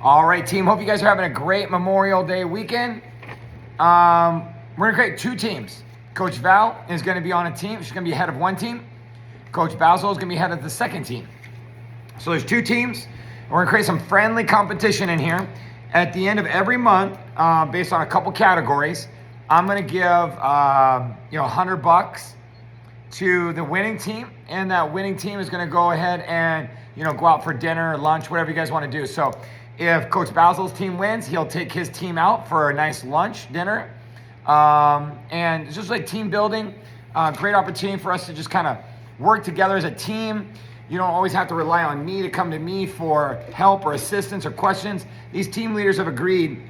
All right, team. Hope you guys are having a great Memorial Day weekend. We're going to create two teams. Coach Val is going to be on a team. She's going to be head of one team. Coach Basil is going to be head of the second team. So there's two teams. We're going to create some friendly competition in here. At the end of every month, based on a couple categories, I'm going to give $100 to the winning team, and that winning team is going to go ahead and go out for dinner or lunch, whatever you guys want to do. So if Coach Basil's team wins, he'll take his team out for a nice lunch, dinner, and it's just like team building. Great opportunity for us to just kind of work together as a team. You don't always have to rely on me to come to me for help or assistance or questions. These team leaders have agreed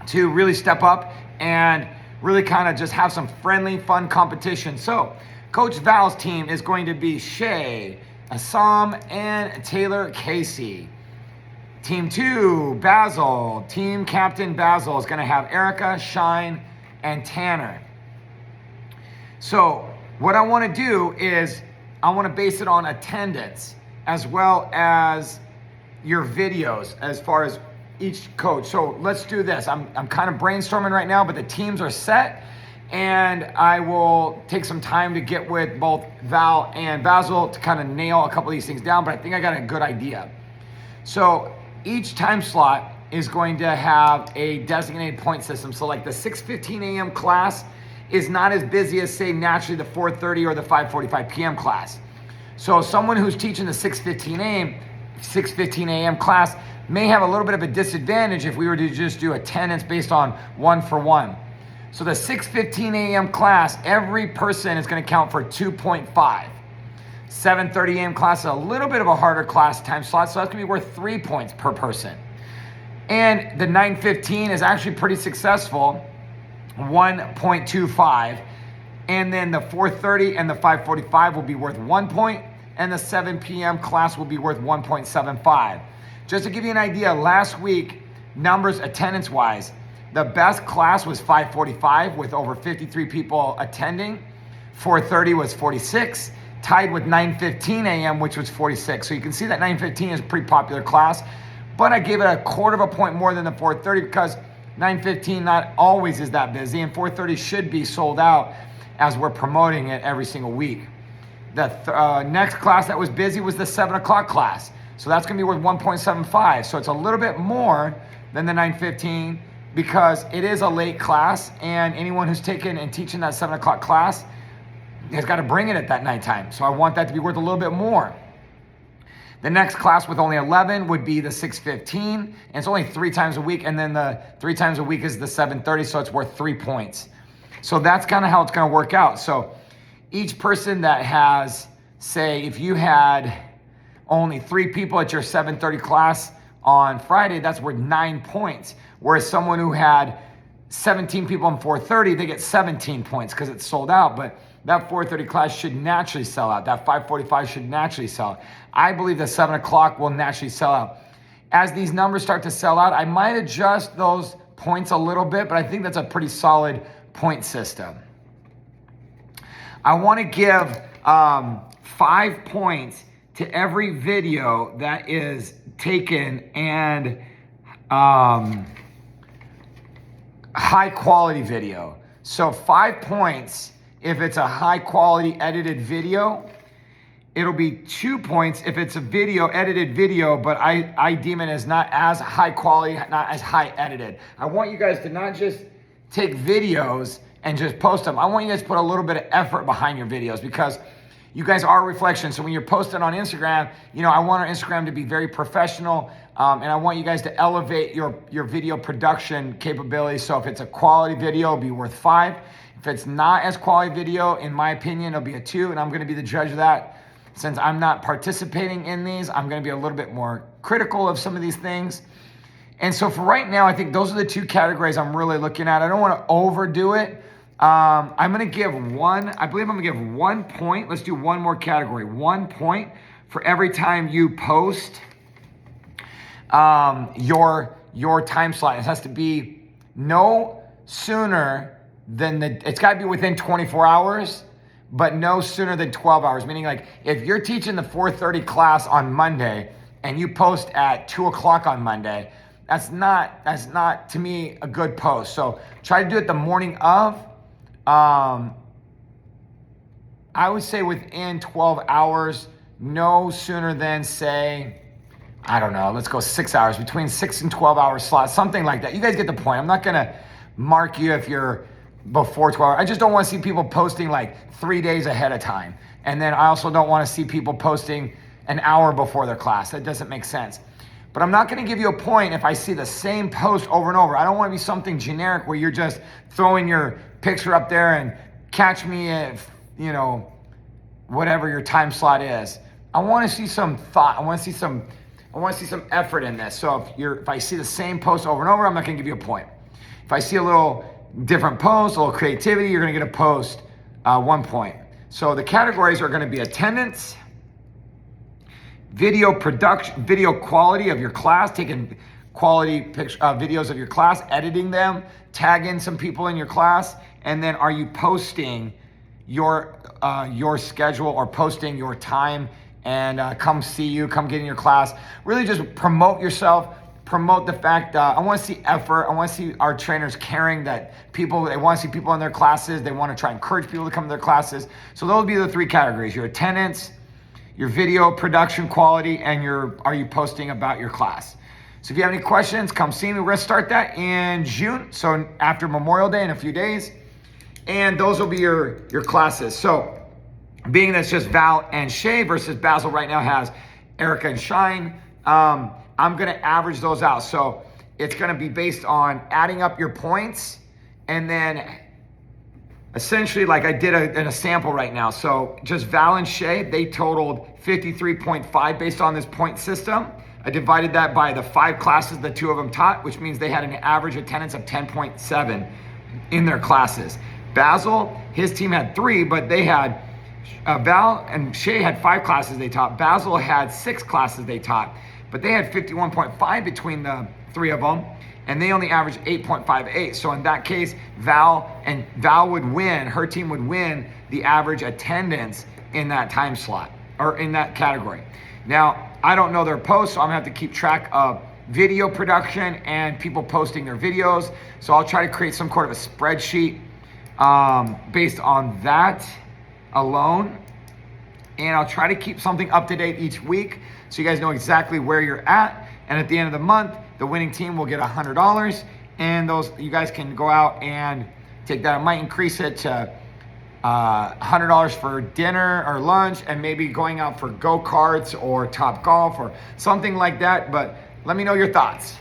to really step up and really kind of just have some friendly, fun competition. So Coach Val's team is going to be Shay, Assam, and Taylor Casey. Team 2, Basil. Team Captain Basil is going to have Erica, Shine, and Tanner. So what I want to do is I want to base it on attendance as well as your videos as far as each coach. So let's do this. I'm kind of brainstorming right now, but the teams are set, and I will take some time to get with both Val and Basil to kind of nail a couple of these things down, but I think I got a good idea. So each time slot is going to have a designated point system. So like the 6:15 a.m. class is not as busy as, say, naturally the 4:30 or the 5:45 p.m. class. So someone who's teaching the 6:15 a.m. class may have a little bit of a disadvantage if we were to just do attendance based on 1-for-1. So the 6:15 a.m. class, every person is going to count for 2.5. 7:30 a.m. class is a little bit of a harder class time slot, so that's going to be worth 3 points per person. And the 9:15 is actually pretty successful, 1.25. And then the 4:30 and the 5:45 will be worth 1 point, and the 7 p.m. class will be worth 1.75. Just to give you an idea, last week, numbers attendance-wise, the best class was 5:45 with over 53 people attending. 4:30 was 46, tied with 9:15 a.m., which was 46. So you can see that 9:15 is a pretty popular class, but I gave it a quarter of a point more than the 4:30 because 9:15 not always is that busy, and 4:30 should be sold out as we're promoting it every single week. The next class that was busy was the 7 o'clock class. So that's going to be worth 1.75. So it's a little bit more than the 9:15 because it is a late class, and anyone who's taking and teaching that 7 o'clock class has got to bring it at that nighttime. So I want that to be worth a little bit more. The next class with only 11 would be the 6:15, and it's only 3 times a week, and then the 3 times a week is the 7:30, so it's worth 3 points. So that's kind of how it's going to work out. So each person that has, say, if you had only 3 people at your 7:30 class on Friday, that's worth 9 points. Whereas someone who had 17 people on 4:30, they get 17 points because it's sold out. But that 4:30 class should naturally sell out. That 5:45 should naturally sell out. I believe the 7 o'clock will naturally sell out. As these numbers start to sell out, I might adjust those points a little bit, but I think that's a pretty solid point system. I want to give 5 points to every video that is taken and high quality video. So 5 points if it's a high quality edited video. It'll be 2 points if it's a edited video, but I deem it as not as high quality, not as high edited. I want you guys to not just take videos and just post them. I want you guys to put a little bit of effort behind your videos because you guys are a reflection. So when you're posting on Instagram, I want our Instagram to be very professional, and I want you guys to elevate your video production capabilities. So if it's a quality video, it'll be worth 5. If it's not as quality video, in my opinion, it'll be a 2, and I'm going to be the judge of that. Since I'm not participating in these, I'm going to be a little bit more critical of some of these things. And so for right now, I think those are the 2 categories I'm really looking at. I don't want to overdo it. I'm going to give 1 point. Let's do one more category. 1 point for every time you post your time slot. It has to be no sooner than it's got to be within 24 hours, but no sooner than 12 hours. Meaning, like, if you're teaching the 4:30 class on Monday and you post at 2 o'clock on Monday, That's not to me a good post. So try to do it the morning of. I would say within 12 hours, no sooner than say, I don't know, let's go 6 hours, between 6 and 12 hour slots, something like that. You guys get the point. I'm not gonna mark you if you're before 12 hours. I just don't want to see people posting like 3 days ahead of time. And then I also don't want to see people posting an hour before their class. That doesn't make sense. But I'm not going to give you a point if I see the same post over and over. I don't want to be something generic where you're just throwing your picture up there and catch me if, whatever your time slot is. I want to see some thought. I want to see some effort in this. So if I see the same post over and over, I'm not going to give you a point. If I see a little different post, a little creativity, you're going to get a post, 1 point. So the categories are going to be attendance, video production, video quality of your class, taking quality videos of your class, editing them, tagging some people in your class, and then are you posting your schedule or posting your time and come see you, come get in your class. Really just promote yourself, promote the fact that I want to see effort. I want to see our trainers caring that they want to see people in their classes. They want to try and encourage people to come to their classes. So those will be the 3 categories: your attendance, your video production quality, and are you posting about your class. So if you have any questions, come see me. We're going to start that in June. So after Memorial Day in a few days. And those will be your classes. So being that it's just Val and Shay versus Basil right now has Erica and Shine, I'm going to average those out. So it's going to be based on adding up your points and then essentially like I did in a sample right now. So just Val and Shay, they totaled 53.5 based on this point system. I divided that by the 5 classes the 2 of them taught, which means they had an average attendance of 10.7 in their classes. Basil, his team had 3, but they had Val and Shay had 5 classes they taught. Basil had 6 classes they taught, but they had 51.5 between the 3 of them, and they only averaged 8.58. So in that case, Val would win, her team would win the average attendance in that time slot or in that category. Now, I don't know their posts, so I'm gonna have to keep track of video production and people posting their videos. So I'll try to create some sort of a spreadsheet based on that alone. And I'll try to keep something up to date each week so you guys know exactly where you're at. And at the end of the month, the winning team will get $100. And you guys can go out and take that. I might increase it to $100 for dinner or lunch, and maybe going out for go-karts or Top Golf or something like that. But let me know your thoughts.